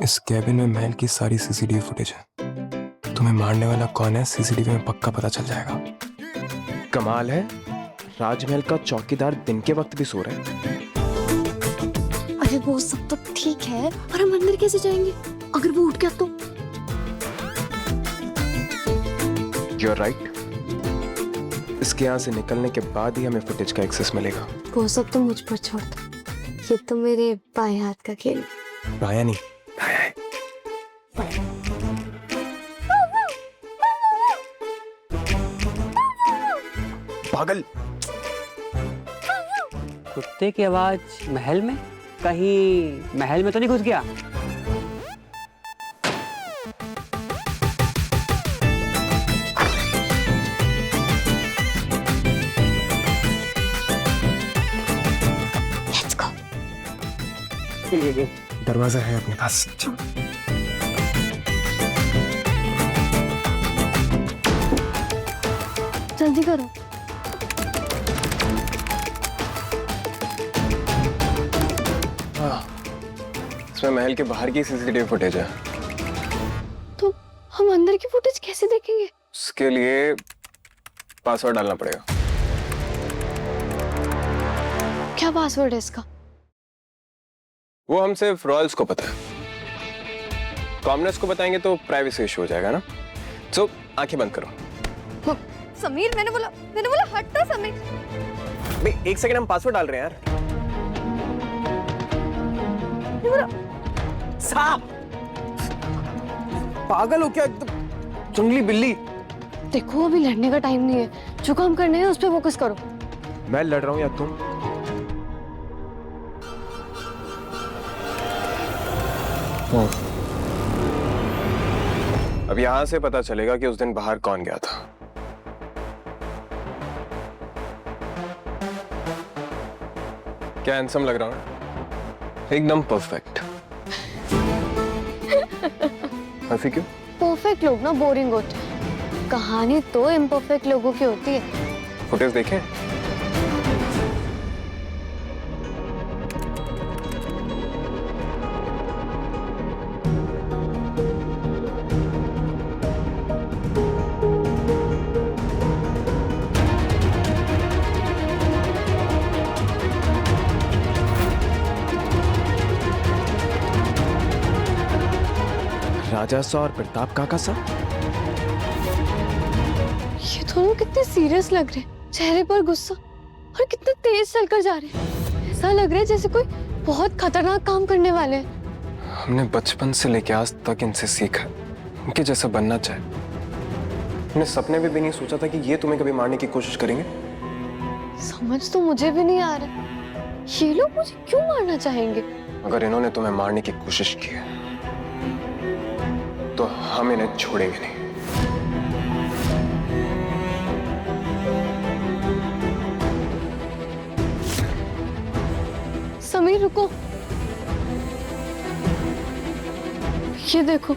इस कैबिन में महल की सारी सीसीटीवी फुटेज है। तुम्हें मारने वाला कौन है सीसीटीवी में पक्का पता चल जाएगा। कमाल है, राजमहल का चौकीदार दिन के वक्त भी सो रहा है। अरे वो सब तो ठीक है, पर हम अंदर कैसे जाएंगे अगर वो उठ गया तो? You're right. इसके यहाँ से निकलने के बाद ही हमें फुटेज का एक्सेस मिलेगा। वो सब तो मुझ पर छोड़ दो, ये तो मेरे बाएं हाथ का खेल। राया नहीं, राया है। पागल। कुत्ते की आवाज महल में? कहीं महल में तो नहीं घुस गया? Let's go. दरवाजा है अपने पास। जल्दी करो। इसमें महल के बाहर की सीसीटीवी फुटेज है। तो हम अंदर की फुटेज कैसे देखेंगे? उसके लिए पासवर्ड डालना पड़ेगा। क्या पासवर्ड है इसका? वो हम सिर्फ रॉयल्स को पता है, कॉमनर्स को बताएंगे तो प्राइवेसी इशू हो जाएगा ना। सो आंखें बंद करो। समीर, मैंने बोला हट तो समीर। भाई एक सेकंड, हम पासवर्ड डाल रहे हैं यार। सांप, पागल हो क्या एकदम, जंगली बिल्ली। देखो अभी लड़ने का टाइम नहीं है, जो काम करने हैं उस पर फोकस करो। मैं लड़ रहा हूं या तुम? अब यहां से पता चलेगा कि उस दिन बाहर कौन गया था। क्या हैंडसम लग रहा हूं? एकदम परफेक्ट। हंसी क्यों? परफेक्ट लोग ना बोरिंग होते हैं, कहानी तो इम्परफेक्ट लोगों की होती है। फुटेज देखें? राजा सा और प्रताप काका सा। ये दोनों कितने सीरियस लग रहे हैं, चेहरे पर गुस्सा, और कितने तेज चलकर जा रहे हैं। ऐसा लग रहा है जैसे कोई बहुत खतरनाक काम करने वाले हैं। हमने बचपन से लेकर आज तक इनसे सीखा, उनके जैसा बनना चाहे। हमने सपने में भी नहीं सोचा था कि ये तुम्हें कभी मारने की कोशिश करेंगे। समझ तो मुझे भी नहीं आ रहा, ये लोग मुझे क्यों मारना चाहेंगे? अगर इन्होंने तुम्हें मारने की कोशिश की है तो हम इन्हें छोड़ेंगे नहीं। समीर रुको, ये देखो।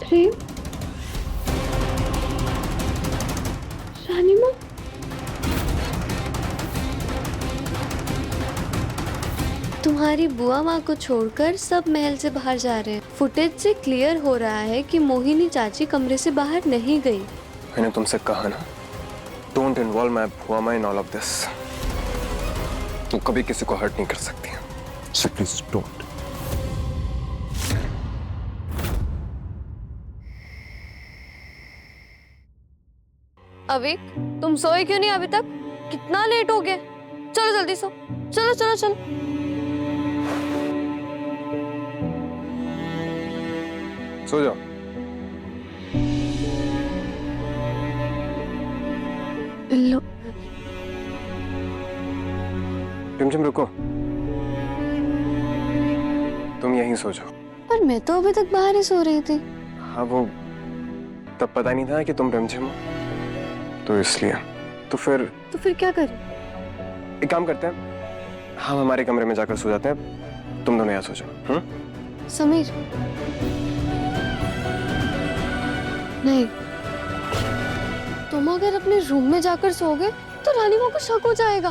प्रेम, रानी माँ, तुम्हारी बुआ माँ को छोड़कर सब महल से बाहर जा रहे हैं। फुटेज से क्लियर हो रहा है कि मोहिनी चाची कमरे से बाहर नहीं गई। मैंने तुमसे कहा ना, डोंट इन्वॉल्व माय बुआ माँ इन ऑल ऑफ दिस। तुम कभी किसी को हर्ट नहीं कर सकती। So please don't. अविक, तुम सोए क्यों नहीं अभी तक? कितना लेट हो गया। चलो जल्दी सो, चलो चलो चलो। सो जाओ। लो, टिमटिम रुको, तुम यहीं सो जाओ। पर मैं तो अभी तक बाहर ही सो रही थी। हाँ, वो तब पता नहीं था कि तुम रिमझिम हो, तो इसलिए। तो फिर क्या करें? एक काम करते हैं, हम हमारे कमरे में जाकर सो जाते हैं, तुम दोनों यहाँ सो जाओ। समीर, नहीं, तुम अगर अपने रूम में जाकर सो गए तो रानी माँ को शक हो जाएगा।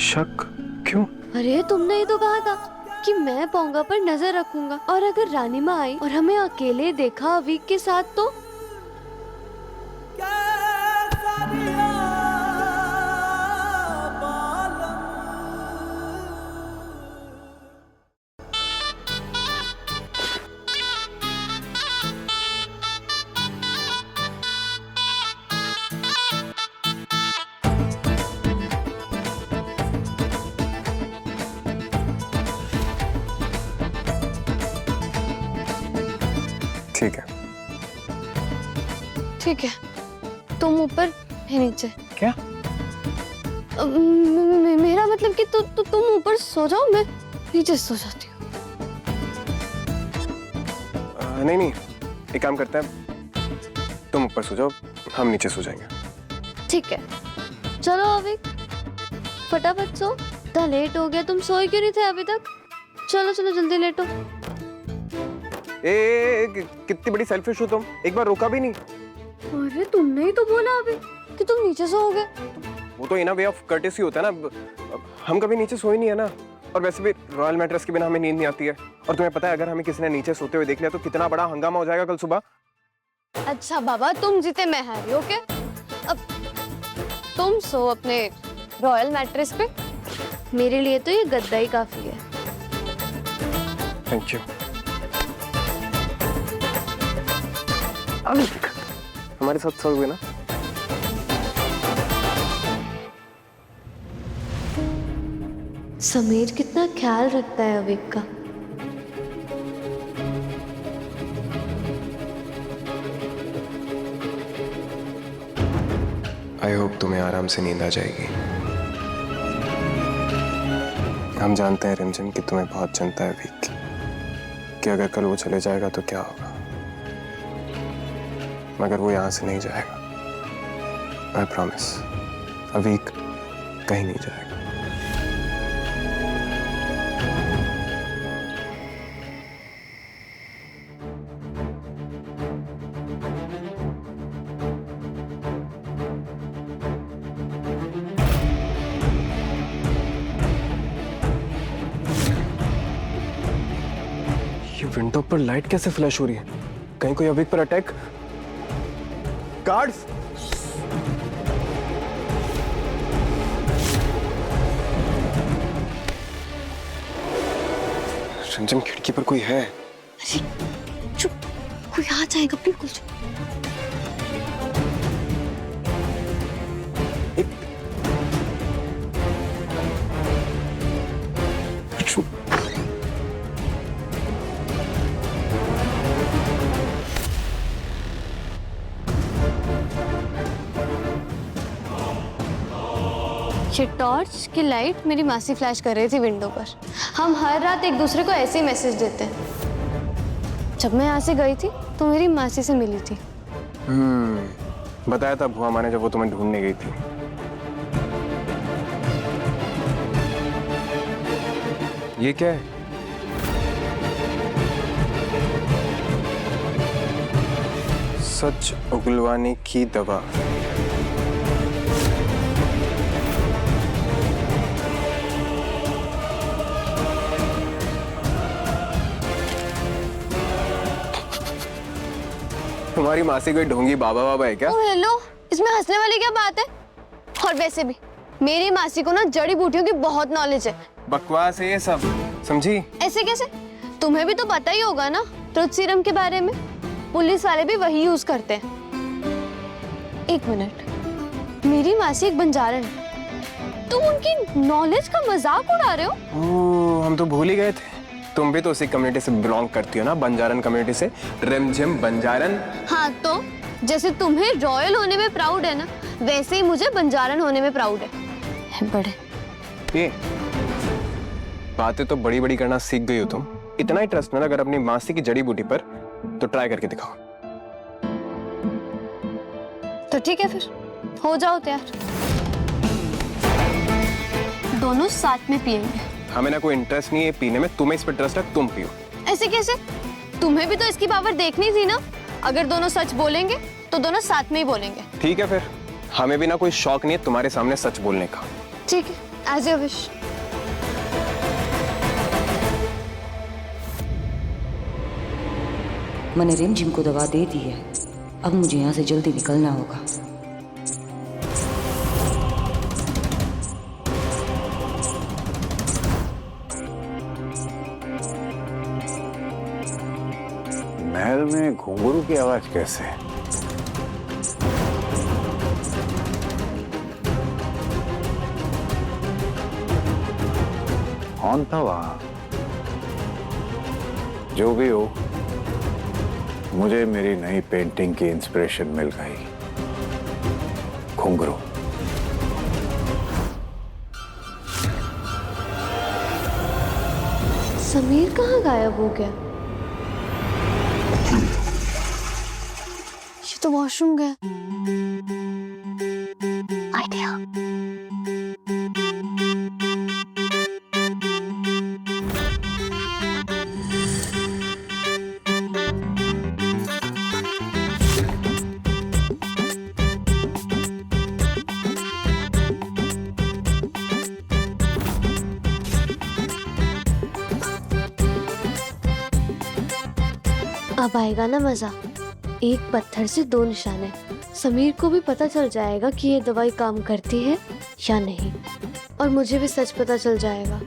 शक क्यों? अरे तुमने ही तो कहा था कि मैं पोंगा पर नजर रखूंगा, और अगर रानी माँ आई और हमें अकेले देखा अवीक के साथ तो? ठीक है। ठीक है, तुम ऊपर मैं नीचे। क्या? मेरा मतलब कि तुम ऊपर सो जाओ, मैं नीचे सो जाती हूँ। नहीं नहीं, एक काम करते हैं, तुम ऊपर सो जाओ, हम नीचे सो जाएंगे। ठीक है, चलो अवीक फटाफट सो। इतना लेट हो गया, तुम सोए क्यों नहीं थे अभी तक? चलो चलो जल्दी लेटो। कितनी बड़ी सेल्फिश हो तुम, एक बार रोका भी नहीं। अरे तुमने ही तो बोला अभी कि तुम नीचे सोओगे। वो तो इन वे ऑफ कर्टेसी होता है ना, हम कभी नीचे सोए नहीं है ना। और वैसे भी रॉयल मैट्रेस के बिना हमें नींद नहीं आती है। और तुम्हें पता है अगर हमें किसी ने नीचे सोते हुए देख लिया तो कितना बड़ा हंगामा हो जाएगा कल सुबह। अच्छा बाबा, तुम जीते मैं हारी, ओके? अब तुम सो अपने रॉयल मैट्रेस पे, मेरे लिए तो ये गद्दा ही काफी है। Thank you. हमारे साथ सोओगे ना? समीर कितना ख्याल रखता है अवीक का। आई होप तुम्हें आराम से नींद आ जाएगी। हम जानते हैं रिमझिम कि तुम्हें बहुत चिंता है अवीक की, कि अगर कल वो चले जाएगा तो क्या होगा। मगर वो यहाँ से नहीं जाएगा, आई प्रॉमिस। अवीक कहीं नहीं जाएगा। ये विंडो पर लाइट कैसे फ्लैश हो रही है? कहीं कोई अवीक पर अटैक? गार्ड्स! रिमझिम, खिड़की पर कोई है। अरे चुप, कोई आ जाएगा, बिल्कुल चुप। चुप। ये टॉर्च की लाइट मेरी मासी फ्लैश कर रही थी विंडो पर। हम हर रात एक दूसरे को ऐसे ही मैसेज देते हैं। जब मैं यहाँ से गई थी तो मेरी मासी से मिली थी। बताया था भुआ माँ ने जब वो तुम्हें ढूंढने गई थी। ये क्या है? सच उगलवाने की दवा। तुम्हारी मासी कोई ढोंगी बाबा बाबा है क्या? हेलो, इसमें हंसने वाली क्या बात है? और वैसे भी मेरी मासी को ना जड़ी बूटियों की बहुत नॉलेज है। बकवास है ये सब, समझी? ऐसे कैसे? तुम्हें भी तो पता ही होगा ना ट्रुथ सीरम के बारे में। पुलिस वाले भी वही यूज करते हैं। एक मिनट, मेरी मासी एक बंजारन है, तुम उनकी नॉलेज का मजाक उड़ा रहे हो? ओह, हम तो भूल ही गए थे। तुम भी तो उसी कम्युनिटी से बिलोंग करती हो ना, बंजारन कम्युनिटी से। रिमझिम बंजारन। हाँ तो जैसे तुम्हें रॉयल होने में प्राउड है ना, वैसे ही मुझे बंजारन होने में प्राउड है। बड़े ये बातें तो बड़ी बड़ी करना सीख गई हो तुम। इतना ही ट्रस्ट ना अगर अपनी मासी की जड़ी बूटी पर, तो ट्राई करके दिखाओ। तो ठीक है, फिर हो जाओ तैयार, दोनों साथ में पिएंगे। हमें ना कोई इंटरेस्ट नहीं है पीने में, तुम्हें इस पर ट्रस्ट है, तुम पियो। ऐसे कैसे? तुम्हें भी तो इसकी पावर देखनी थी ना। अगर दोनों सच बोलेंगे तो दोनों साथ में ही बोलेंगे। ठीक है फिर, हमें भी ना कोई शौक नहीं है तुम्हारे सामने सच बोलने का। ठीक है, एज योर विश। मैंने रिम जिम को दवा दे दी है, अब मुझे यहाँ से जल्दी निकलना होगा। महल में घुंघरू की आवाज कैसे? कौन था वहां? जो भी हो, मुझे मेरी नई पेंटिंग की इंस्पिरेशन मिल गई। घुंघरू। समीर कहाँ गायब हो गया? ये तो वॉशरूम गया। आइडिया। अब आएगा ना मजा। एक पत्थर से दो निशाने। समीर को भी पता चल जाएगा कि ये दवाई काम करती है या नहीं, और मुझे भी सच पता चल जाएगा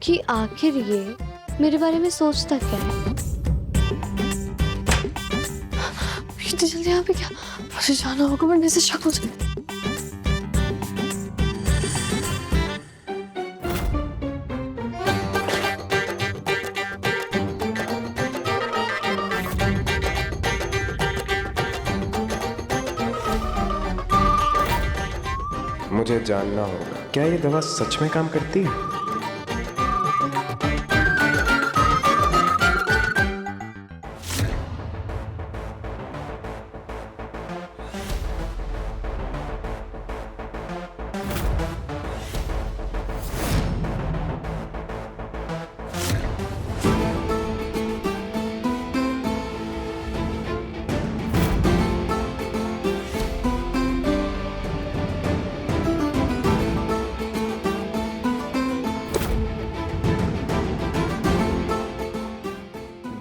कि आखिर ये मेरे बारे में सोचता क्या है। इतनी जल्दी यहाँ पे क्या? मुझे जाना होगा वरना से शक हो जाए। मुझे जानना होगा, क्या ये दवा सच में काम करती है?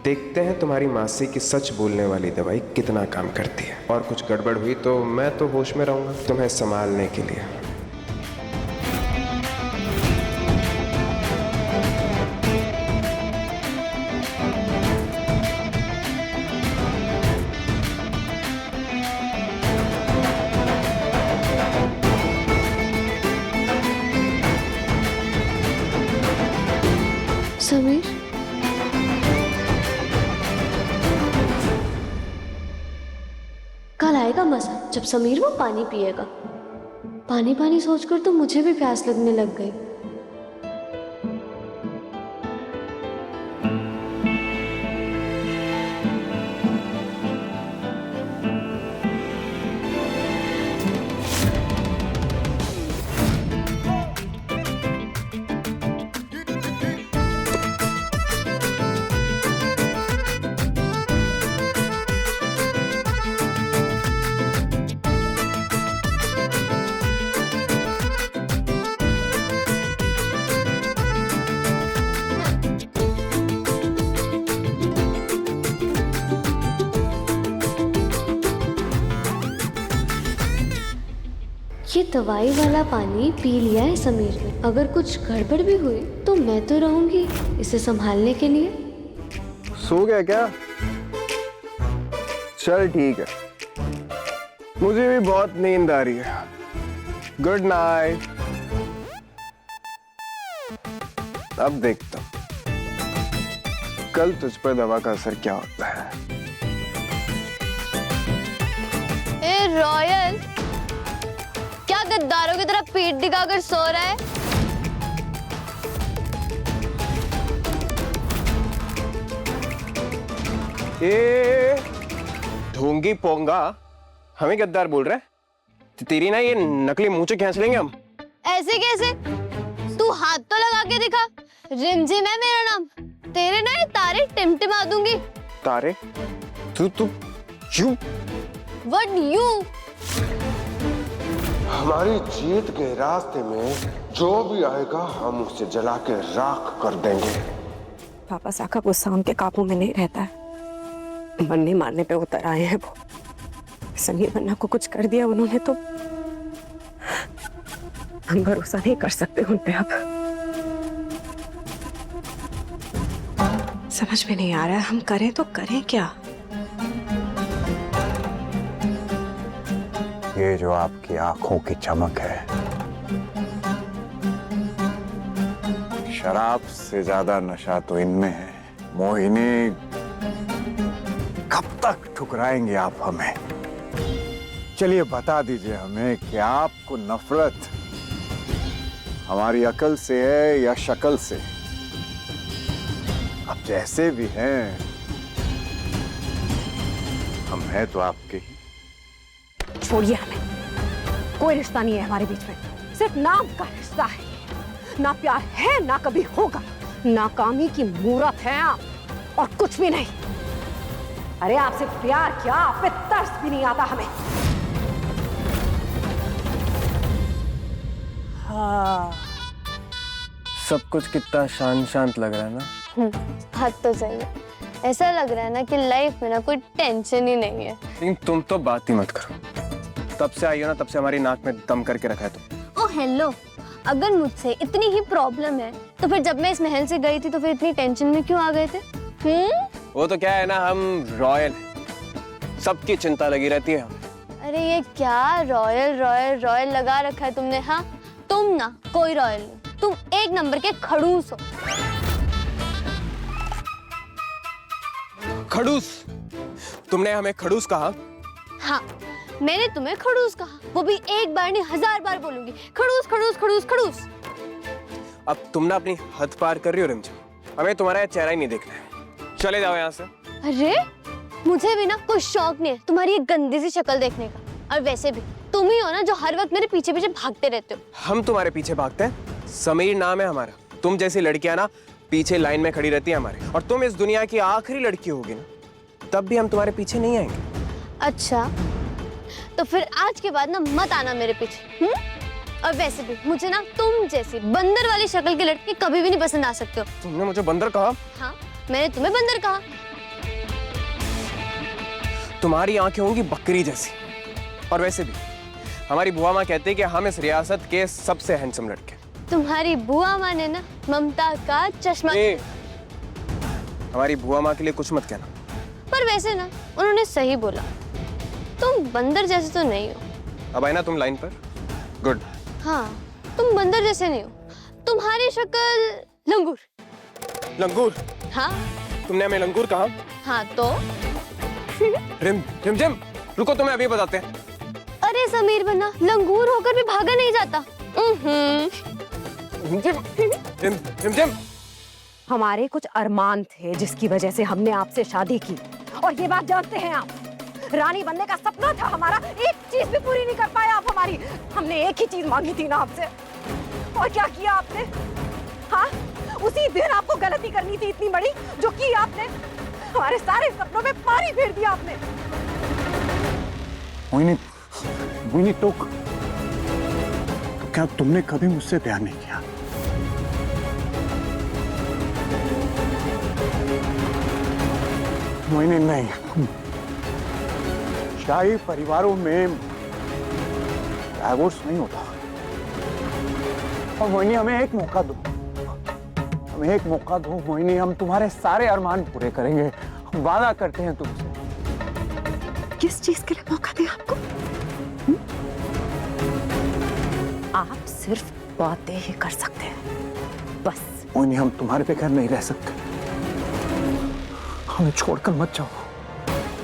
देखते हैं तुम्हारी मासी की सच बोलने वाली दवाई कितना काम करती है। और कुछ गड़बड़ हुई तो मैं तो होश में रहूंगा तुम्हें संभालने के लिए। समीर, कल आएगा मजा जब समीर वो पानी पिएगा। पानी पानी सोचकर तो मुझे भी प्यास लगने लग गई। ये दवाई वाला पानी पी लिया है समीर ने। अगर कुछ गड़बड़ भी हुई तो मैं तो रहूंगी इसे संभालने के लिए। सो गया क्या? चल ठीक है, मुझे भी बहुत नींद आ रही है। Good night. अब देखता हूं कल तुझ पर दवा का असर क्या होता है। ए रॉयल, क्या गद्दारों की तरह पीठ दिखाकर सो रहा है? ए ढोंगी पोंगा, हमें गद्दार बोल रहा है? तेरी ना ये नकली मूंछें खींच लेंगे हम। ऐसे कैसे? तू हाथ तो लगा के दिखा। रिमझिम है मेरा नाम। तेरे ना ये तारे टिमटिमा दूंगी। तारे? तू What you? हमारी जीत के रास्ते में जो भी आएगा हम उसे जला के राख कर देंगे। पापा साहब का गुस्सा उनके काबू में नहीं रहता है। मरने मारने पे उतर आए हैं वो। समीर बन्ना को कुछ कर दिया उन्होंने तो हम भरोसा नहीं कर सकते उन पे अब। समझ में नहीं आ रहा है हम करें तो करें क्या। ये जो आपकी आंखों की चमक है, शराब से ज्यादा नशा तो इनमें है। मोहिनी, कब तक ठुकराएंगे आप हमें? चलिए बता दीजिए हमें कि आपको नफरत हमारी अकल से है या शक्ल से? आप जैसे भी हैं, हम हैं तो आपके ही। छोड़िए हमें, कोई रिश्ता नहीं है हमारे बीच में, सिर्फ नाम का रिश्ता है। ना प्यार है ना कभी होगा, नाकामी की मूरत है आप और कुछ भी नहीं। अरे आपसे प्यार क्या, आप पे तरस भी नहीं आता हमें। हाँ, सब कुछ कितना शांत शांत लग रहा है ना। बात तो सही है। ऐसा लग रहा है ना कि लाइफ में ना कोई टेंशन ही नहीं है। लेकिन तुम तो बात ही मत करो। तब से आई हो ना, तब से हमारी नाक में दम करके रखा है तुम। ओ हेलो, अगर मुझसे इतनी ही प्रॉब्लम है तो फिर जब मैं इस महल से गई थी तो फिर इतनी टेंशन में क्यों आ गए थे? वो तो क्या है ना, हम रॉयल हैं, सबकी चिंता लगी रहती है हमें। अरे ये क्या रॉयल रॉयल रॉयल लगा रखा है तुमने? हाँ, तुम ना कोई रॉयल नहीं, तुम एक नंबर के खड़ूस हो। खड़ूस? तुमने हमें खड़ूस कहा? हाँ, मैंने तुम्हें खड़ूस कहा, वो भी एक बार नहीं 1000 बार बोलूंगी। खड़ूस खड़ूस खड़ूस खड़ूस। अब तुम ना अपनी हद पार कर रही हो रिमझिम। हमें तुम्हारा चेहरा ही नहीं देखना है, चले जाओ यहाँ से। अरे मुझे भी ना कोई शौक नहीं है तुम्हारी ये गंदी सी शक्ल देखने का। और वैसे भी तुम ही हो ना जो हर वक्त मेरे पीछे पीछे भागते रहते हो। हम तुम्हारे पीछे भागते हैं? समीर नाम है हमारा। तुम जैसी लड़कियां ना पीछे लाइन में खड़ी रहती है हमारे, और तुम इस दुनिया की आखिरी लड़की होगी ना, तब भी हम तुम्हारे पीछे नहीं आएंगे। अच्छा, तो फिर आज के बाद ना मत आना मेरे पीछे। और वैसे भी मुझे ना तुम जैसी बंदर वाली शक्ल की लड़की कभी भी नहीं पसंद आ सकते हो। तुमने मुझे बंदर कहा? हाँ, मैंने तुम्हें बंदर कहा। तुम्हारी आंखें होंगी बकरी जैसी। और वैसे भी हमारी बुआ माँ कहती है कि हम इस रियासत के सबसे हैंडसम लड़के। तुम्हारी बुआ माँ ने ना ममता का चश्मा। हमारी बुआ माँ के लिए कुछ मत कहना। पर वैसे ना उन्होंने सही बोला, तुम बंदर जैसे तो नहीं हो। अब आए ना तुम लाइन पर। गुड। हाँ, तुम बंदर जैसे नहीं हो, तुम्हारी शक्ल लंगूर। लंगूर? हाँ। तुमने हमें लंगूर कहा? हाँ तो रिमझिम, रुको, तुम्हें अभी बताते हैं। अरे समीर बन्ना, लंगूर होकर भी भागा नहीं जाता। रिमझिम, हमारे कुछ अरमान थे जिसकी वजह से हमने आपसे शादी की, और ये बात जानते हैं आप। रानी बनने का सपना था हमारा, एक चीज भी पूरी नहीं कर पाए आप हमारी। हमने एक ही चीज मांगी थी ना आपसे, और क्या किया आपने? हाँ, उसी दिन आपको गलती करनी थी इतनी बड़ी जो की आपने। हमारे सारे सपनों में पानी फेर दिया आपने। मोहिनी, तो क्या तुमने कभी मुझसे प्यार नहीं किया? मोहिनी नहीं, शाही परिवारों में डाइवोर्स नहीं होता। और मोहिनी, हमें एक मौका दो, हमें एक मौका दो मोहिनी, हम तुम्हारे सारे अरमान पूरे करेंगे, हम वादा करते हैं तुमसे। किस चीज के लिए मौका दें आपको? आप सिर्फ बातें ही कर सकते हैं बस। मोहिनी, हम तुम्हारे बगैर नहीं रह सकते, हमें छोड़कर मत जाओ।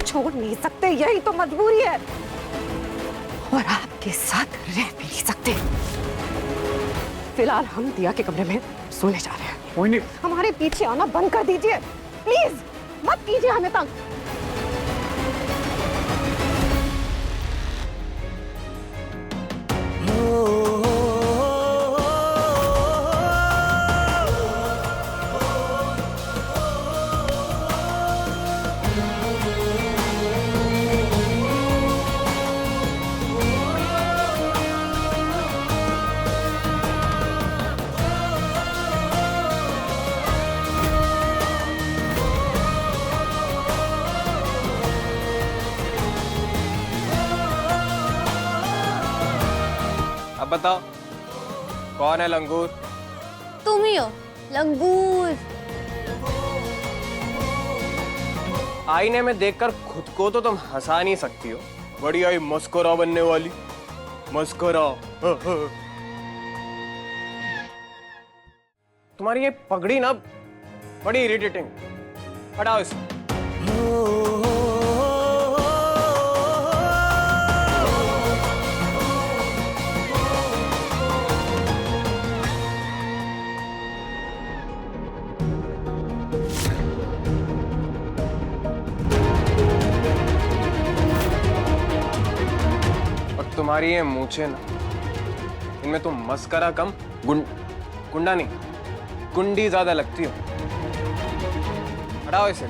छोड़ नहीं सकते, यही तो मजबूरी है, और आपके साथ रह भी नहीं सकते। फिलहाल हम दिया के कमरे में सोने जा रहे हैं। मोहिनी, हमारे पीछे आना बंद कर दीजिए प्लीज, मत कीजिए हमें तंग। बताओ कौन है लंगूर? तुम ही हो लंगूर। आईने में देखकर खुद को तो तुम हंसा नहीं सकती हो। बड़ी आई मस्कुरा बनने वाली, मस्कुरा। तुम्हारी ये पगड़ी ना बड़ी इरिटेटिंग, हटाओ इसे। तुम्हारी ये मूछें ना, इनमें तुम मस्करा कम गुंडा नहीं, गुंडी ज्यादा लगती हो। हटाओ इसे।